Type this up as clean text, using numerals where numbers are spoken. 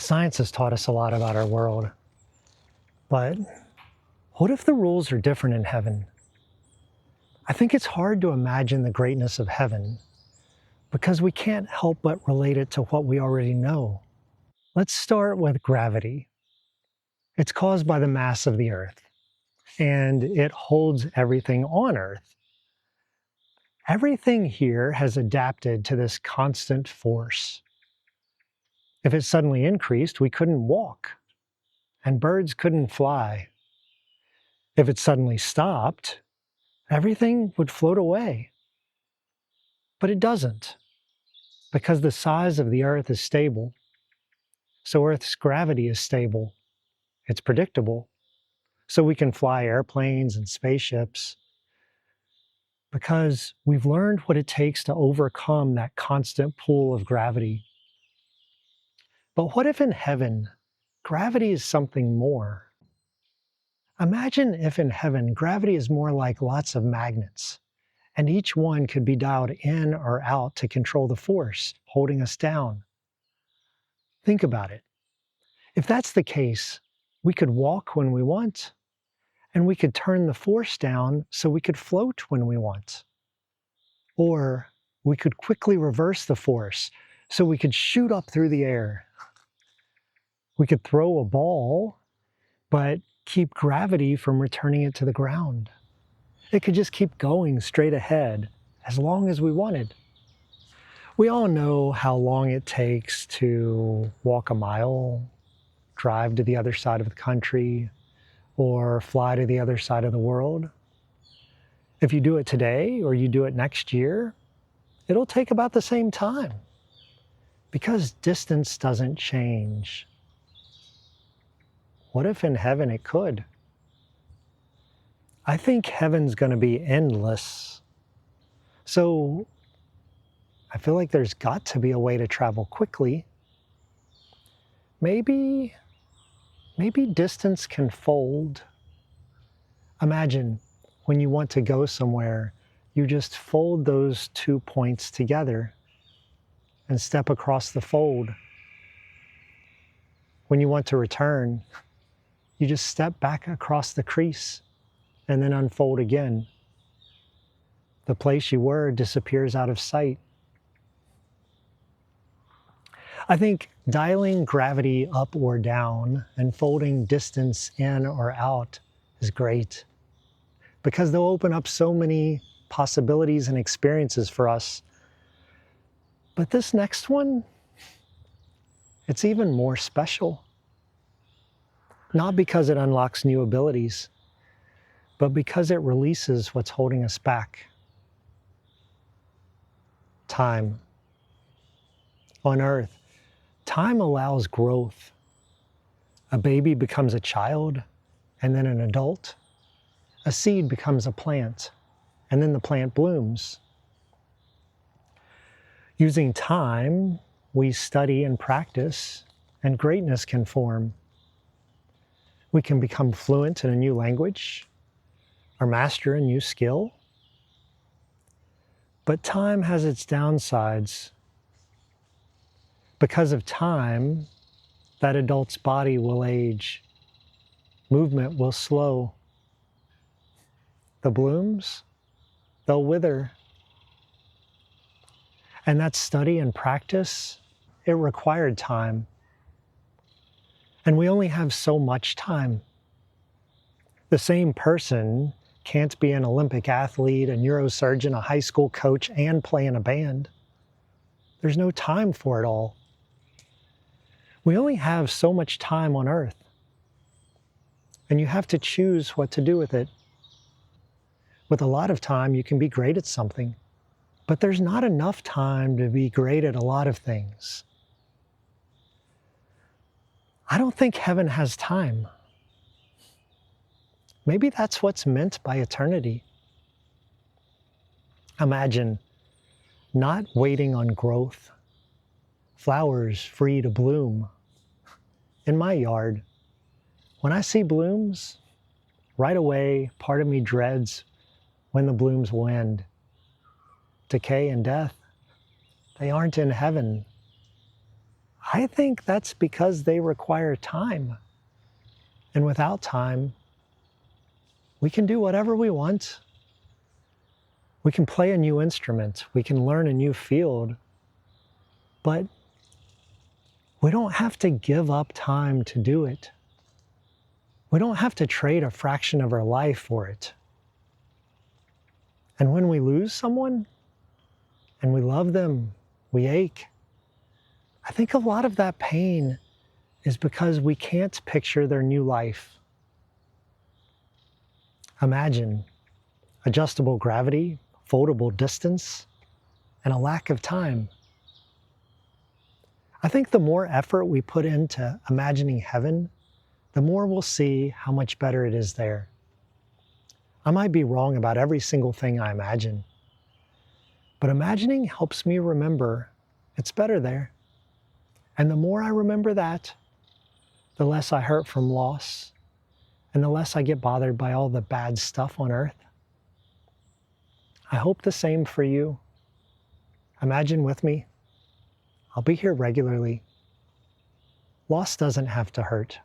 Science has taught us a lot about our world, but what if the rules are different in heaven? I think it's hard to imagine the greatness of heaven because we can't help but relate it to what we already know. Let's start with gravity. It's caused by the mass of the Earth, and it holds everything on Earth. Everything here has adapted to this constant force. If it suddenly increased, we couldn't walk, and birds couldn't fly. If it suddenly stopped, everything would float away. But it doesn't, because the size of the Earth is stable. So Earth's gravity is stable. It's predictable. So we can fly airplanes and spaceships because we've learned what it takes to overcome that constant pull of gravity. But what if in heaven, gravity is something more? Imagine if in heaven, gravity is more like lots of magnets, and each one could be dialed in or out to control the force holding us down. Think about it. If that's the case, we could walk when we want, and we could turn the force down so we could float when we want. Or we could quickly reverse the force so we could shoot up through the air. We could throw a ball, but keep gravity from returning it to the ground. It could just keep going straight ahead as long as we wanted. We all know how long it takes to walk a mile, drive to the other side of the country, or fly to the other side of the world. If you do it today or you do it next year, it'll take about the same time because distance doesn't change. What if in heaven it could? I think heaven's going to be endless. So I feel like there's got to be a way to travel quickly. Maybe distance can fold. Imagine when you want to go somewhere, you just fold those 2 points together and step across the fold. When you want to return, you just step back across the crease and then unfold again. The place you were disappears out of sight. I think dialing gravity up or down and folding distance in or out is great because they'll open up so many possibilities and experiences for us. But this next one, it's even more special. Not because it unlocks new abilities, but because it releases what's holding us back. Time. On Earth, time allows growth. A baby becomes a child and then an adult. A seed becomes a plant and then the plant blooms. Using time, we study and practice, and greatness can form. We can become fluent in a new language or master a new skill. But time has its downsides. Because of time, that adult's body will age. Movement will slow. The blooms, they'll wither. And that study and practice, it required time. And we only have so much time. The same person can't be an Olympic athlete, a neurosurgeon, a high school coach, and play in a band. There's no time for it all. We only have so much time on Earth, and you have to choose what to do with it. With a lot of time, you can be great at something, but there's not enough time to be great at a lot of things. I don't think heaven has time. Maybe that's what's meant by eternity. Imagine not waiting on growth, flowers free to bloom. In my yard, when I see blooms, right away, part of me dreads when the blooms will end. Decay and death, they aren't in heaven. I think that's because they require time. And without time, we can do whatever we want. We can play a new instrument. We can learn a new field. But we don't have to give up time to do it. We don't have to trade a fraction of our life for it. And when we lose someone and we love them, we ache. I think a lot of that pain is because we can't picture their new life. Imagine adjustable gravity, foldable distance, and a lack of time. I think the more effort we put into imagining heaven, the more we'll see how much better it is there. I might be wrong about every single thing I imagine, but imagining helps me remember it's better there. And the more I remember that, the less I hurt from loss, and the less I get bothered by all the bad stuff on earth. I hope the same for you. Imagine with me. I'll be here regularly. Loss doesn't have to hurt.